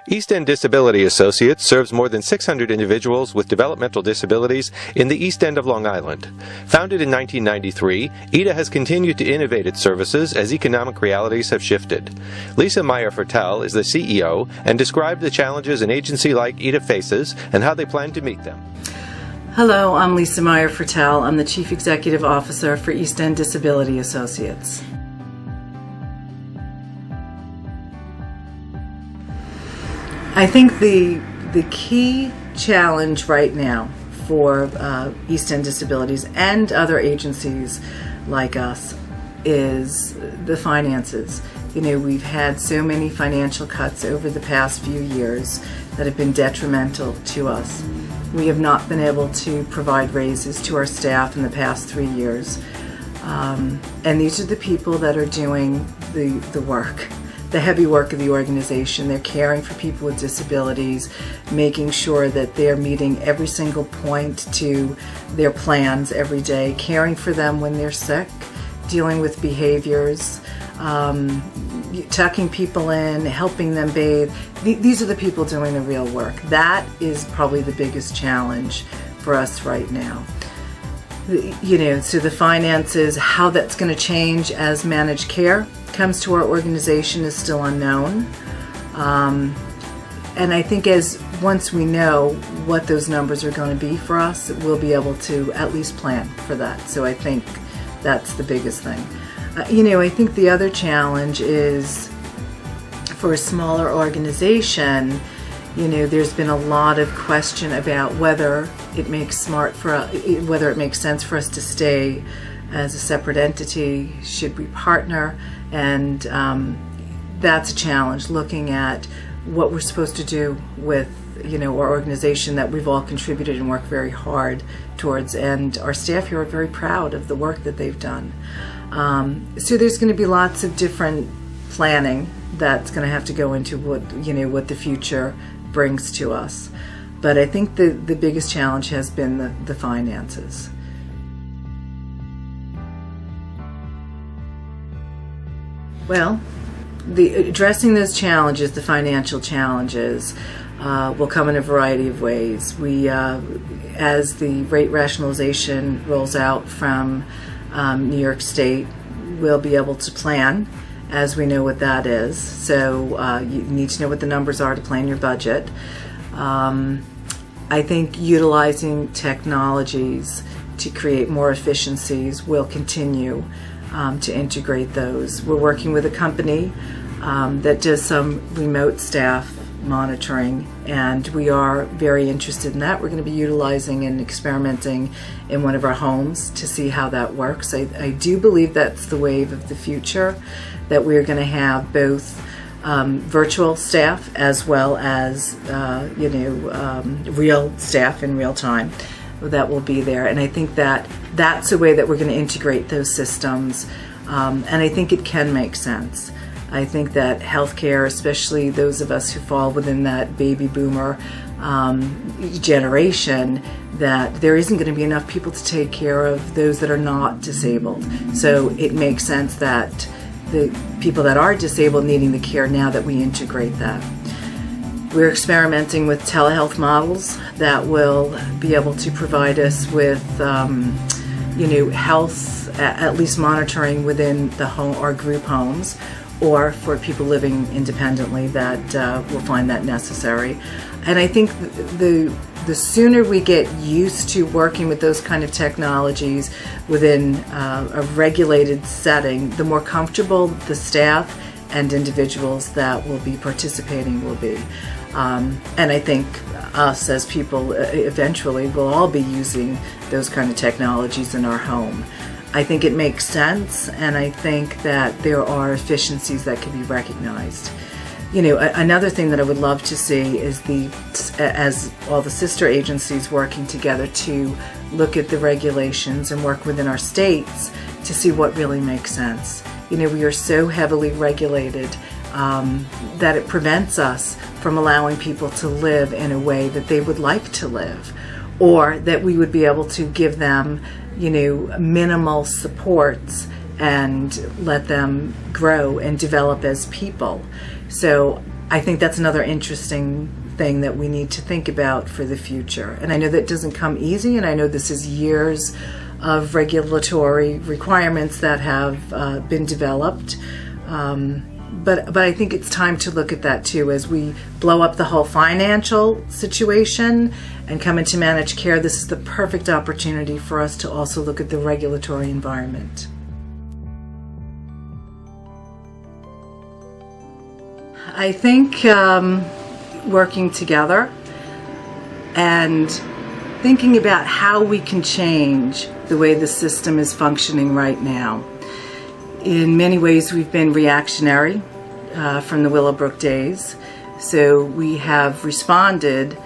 East End Disability Associates serves more than 600 individuals with developmental disabilities in the East End of Long Island. Founded in 1993, EDA has continued to innovate its services as economic realities have shifted. Lisa Meyer-Fertal is the CEO and described the challenges an agency like EDA faces and how they plan to meet them. Hello, I'm Lisa Meyer-Fertal. I'm the Chief Executive Officer for East End Disability Associates. I think the key challenge right now for East End Disabilities and other agencies like us is the finances. You know, we've had so many financial cuts over the past few years that have been detrimental to us. We have not been able to provide raises to our staff in the past 3 years. And these are the people that are doing the work. The heavy work of the organization. They're caring for people with disabilities, making sure that they're meeting every single point to their plans every day, caring for them when they're sick, dealing with behaviors, tucking people in, helping them bathe. These are the people doing the real work. That is probably the biggest challenge for us right now. You know, so the finances, how that's going to change as managed care comes to our organization is still unknown. And I think once we know what those numbers are going to be for us, we'll be able to at least plan for that. So I think that's the biggest thing. You know, I think the other challenge is for a smaller organization. You know, there's been a lot of question about whether it makes sense for us to stay as a separate entity. Should we partner? And that's a challenge, looking at what we're supposed to do with, you know, our organization that we've all contributed and worked very hard towards, and our staff here are very proud of the work that they've done. So there's going to be lots of different planning that's going to have to go into what the future brings to us. But I think the biggest challenge has been the finances. Well, addressing those challenges, the financial challenges, will come in a variety of ways. We, as the rate rationalization rolls out from New York State, we'll be able to plan as we know what that is. So you need to know what the numbers are to plan your budget. I think utilizing technologies to create more efficiencies will continue to integrate those. We're working with a company that does some remote staff monitoring, and we are very interested in that. We're going to be utilizing and experimenting in one of our homes to see how that works. I do believe that's the wave of the future, that we're going to have both virtual staff as well as real staff in real time that will be there. And I think that's a way that we're going to integrate those systems, and I think it can make sense. I think that healthcare, especially those of us who fall within that baby boomer generation, that there isn't going to be enough people to take care of those that are not disabled. So it makes sense that the people that are disabled needing the care now, that we integrate that. We're experimenting with telehealth models that will be able to provide us with health, at least monitoring within the home or group homes, or for people living independently that will find that necessary. And I think the sooner we get used to working with those kind of technologies within a regulated setting, the more comfortable the staff and individuals that will be participating will be. And I think us as people eventually will all be using those kind of technologies in our home. I think it makes sense, and I think that there are efficiencies that can be recognized. You know, another thing that I would love to see is as all the sister agencies working together to look at the regulations and work within our states to see what really makes sense. You know, we are so heavily regulated that it prevents us from allowing people to live in a way that they would like to live, or that we would be able to give them, you know, minimal supports and let them grow and develop as people. So I think that's another interesting thing that we need to think about for the future. And I know that doesn't come easy, and I know this is years of regulatory requirements that have been developed. But I think it's time to look at that too. As we blow up the whole financial situation and come into managed care, this is the perfect opportunity for us to also look at the regulatory environment. I think working together and thinking about how we can change the way the system is functioning right now. In many ways, we've been reactionary from the Willowbrook days, so we have responded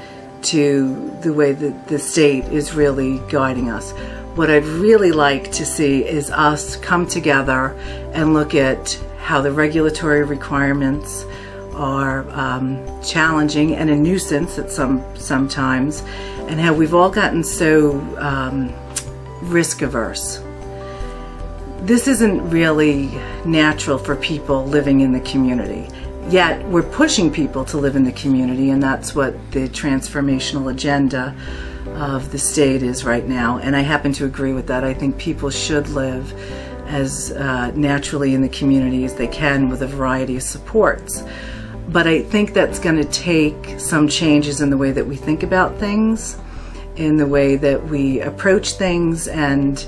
to the way that the state is really guiding us. What I'd really like to see is us come together and look at how the regulatory requirements are challenging and a nuisance at sometimes, and how we've all gotten so risk averse. This isn't really natural for people living in the community, yet we're pushing people to live in the community, and that's what the transformational agenda of the state is right now, and I happen to agree with that. I think people should live as naturally in the community as they can with a variety of supports. But I think that's going to take some changes in the way that we think about things, in the way that we approach things, and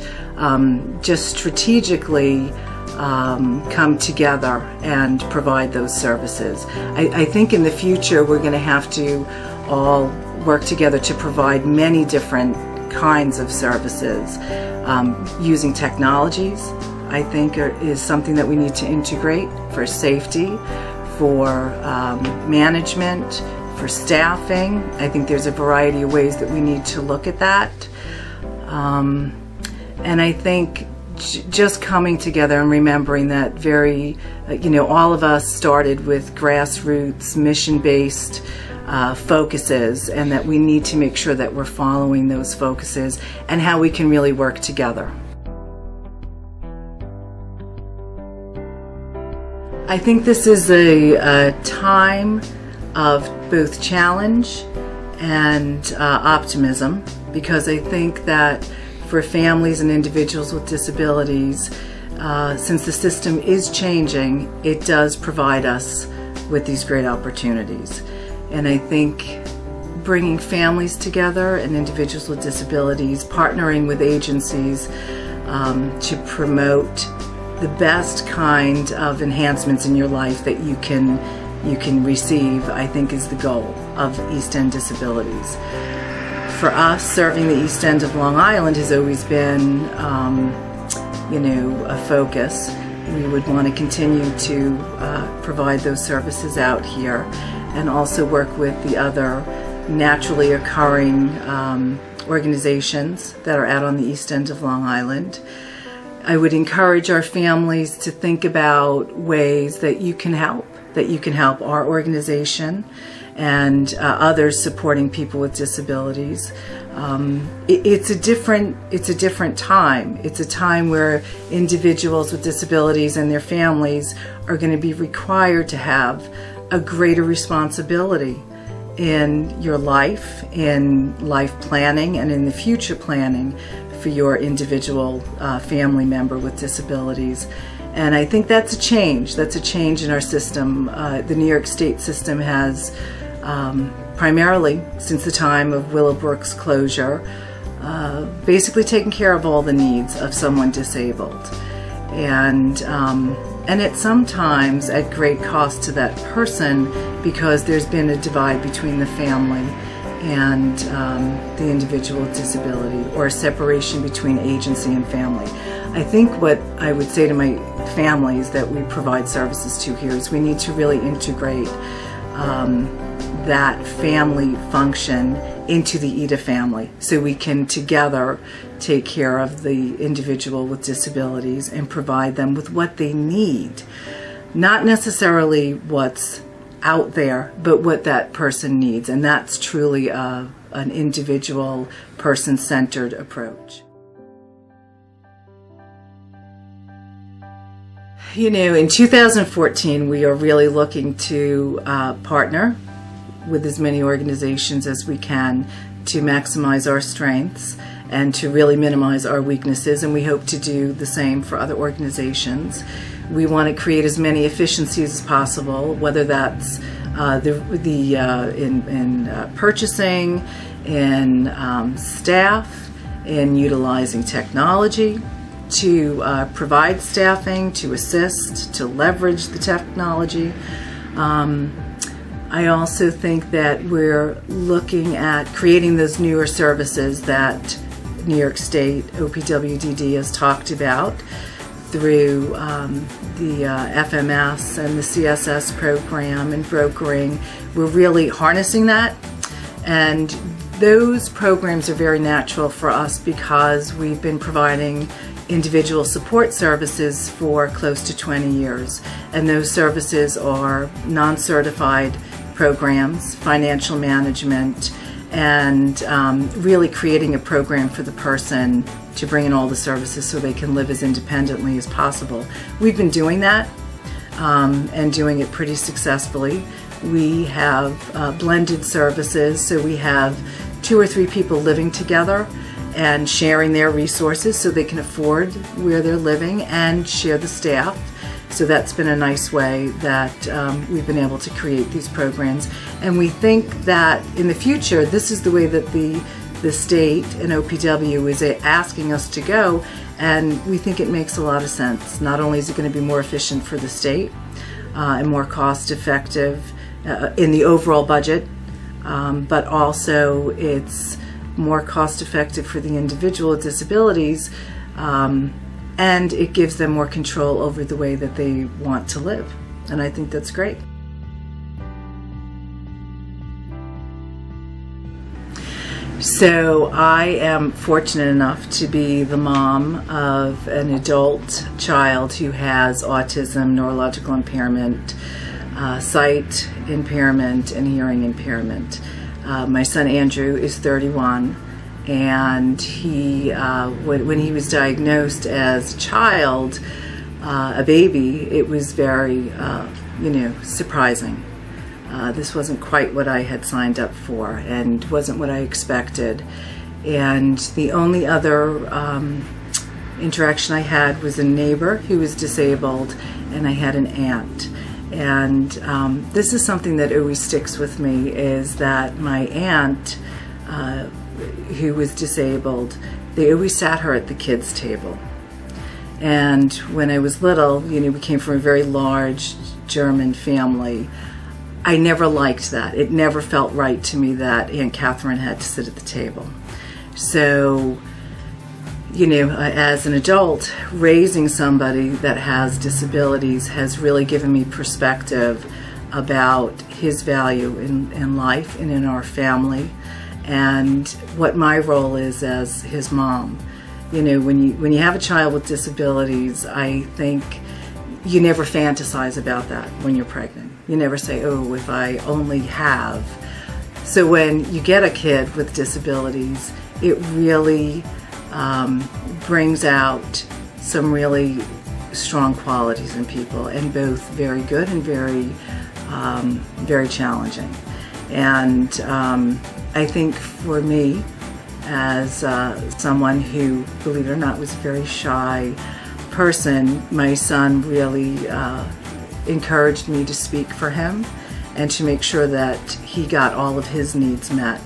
just strategically come together and provide those services. I think in the future we're going to have to all work together to provide many different kinds of services. Using technologies, I think, is something that we need to integrate for safety, for management, for staffing. I think there's a variety of ways that we need to look at that. And I think just coming together and remembering that all of us started with grassroots, mission-based focuses, and that we need to make sure that we're following those focuses and how we can really work together. I think this is a time of both challenge and optimism, because I think that for families and individuals with disabilities, since the system is changing, it does provide us with these great opportunities. And I think bringing families together and individuals with disabilities, partnering with agencies to promote the best kind of enhancements in your life that you can receive, I think, is the goal of East End Disabilities. For us, serving the East End of Long Island has always been, a focus. We would want to continue to provide those services out here, and also work with the other naturally occurring organizations that are out on the East End of Long Island. I would encourage our families to think about ways that you can help our organization and others supporting people with disabilities. It's a different time. It's a time where individuals with disabilities and their families are going to be required to have a greater responsibility in your life, in life planning, and in the future planning for your individual family member with disabilities. And I think that's a change. That's a change in our system. The New York State system has, primarily since the time of Willowbrook's closure, basically taken care of all the needs of someone disabled. And it's sometimes at great cost to that person, because there's been a divide between the family and the individual with disability, or a separation between agency and family. I think what I would say to my families that we provide services to here is we need to really integrate that family function into the EDA family, so we can together take care of the individual with disabilities and provide them with what they need. Not necessarily what's out there, but what that person needs, and that's truly an individual, person-centered approach. You know, in 2014, we are really looking to partner with as many organizations as we can to maximize our strengths and to really minimize our weaknesses, and we hope to do the same for other organizations. We want to create as many efficiencies as possible, whether that's in purchasing, in staff, in utilizing technology to provide staffing, to assist, to leverage the technology. I also think that we're looking at creating those newer services that New York State OPWDD has talked about through the FMS and the CSS program and brokering. We're really harnessing that, and those programs are very natural for us because we've been providing individual support services for close to 20 years, and those services are non-certified programs, financial management, and really creating a program for the person to bring in all the services so they can live as independently as possible. We've been doing that and doing it pretty successfully. We have blended services, so we have 2 or 3 people living together and sharing their resources so they can afford where they're living and share the staff. So that's been a nice way that we've been able to create these programs. And we think that in the future, this is the way that the state and OPW is asking us to go, and we think it makes a lot of sense. Not only is it going to be more efficient for the state and more cost effective in the overall budget, but also it's more cost effective for the individual with disabilities, and it gives them more control over the way that they want to live. And I think that's great. So I am fortunate enough to be the mom of an adult child who has autism, neurological impairment, sight impairment, and hearing impairment. My son Andrew is 31, and he, when he was diagnosed as a child, a baby, it was very, surprising. This wasn't quite what I had signed up for and wasn't what I expected. And the only other interaction I had was a neighbor who was disabled, and I had an aunt. And this is something that always sticks with me, is that my aunt, who was disabled, they always sat her at the kids' table. And when I was little, we came from a very large German family. I never liked that. It never felt right to me that Aunt Catherine had to sit at the table. So, as an adult, raising somebody that has disabilities has really given me perspective about his value in life and in our family, and what my role is as his mom. When you have a child with disabilities, I think you never fantasize about that when you're pregnant. You never say, oh, if I only have. So when you get a kid with disabilities, it really brings out some really strong qualities in people, and both very good and very challenging. And I think for me, as someone who, believe it or not, was a very shy person, my son really encouraged me to speak for him and to make sure that he got all of his needs met.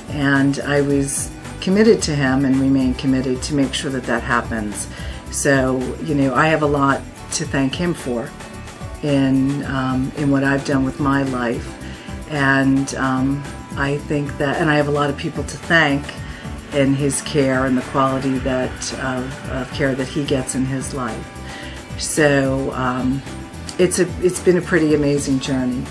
And I was committed to him and remain committed to make sure that that happens. So, I have a lot to thank him for in what I've done with my life. And I think that, and I have a lot of people to thank in his care and the quality of care that he gets in his life. So it's been a pretty amazing journey.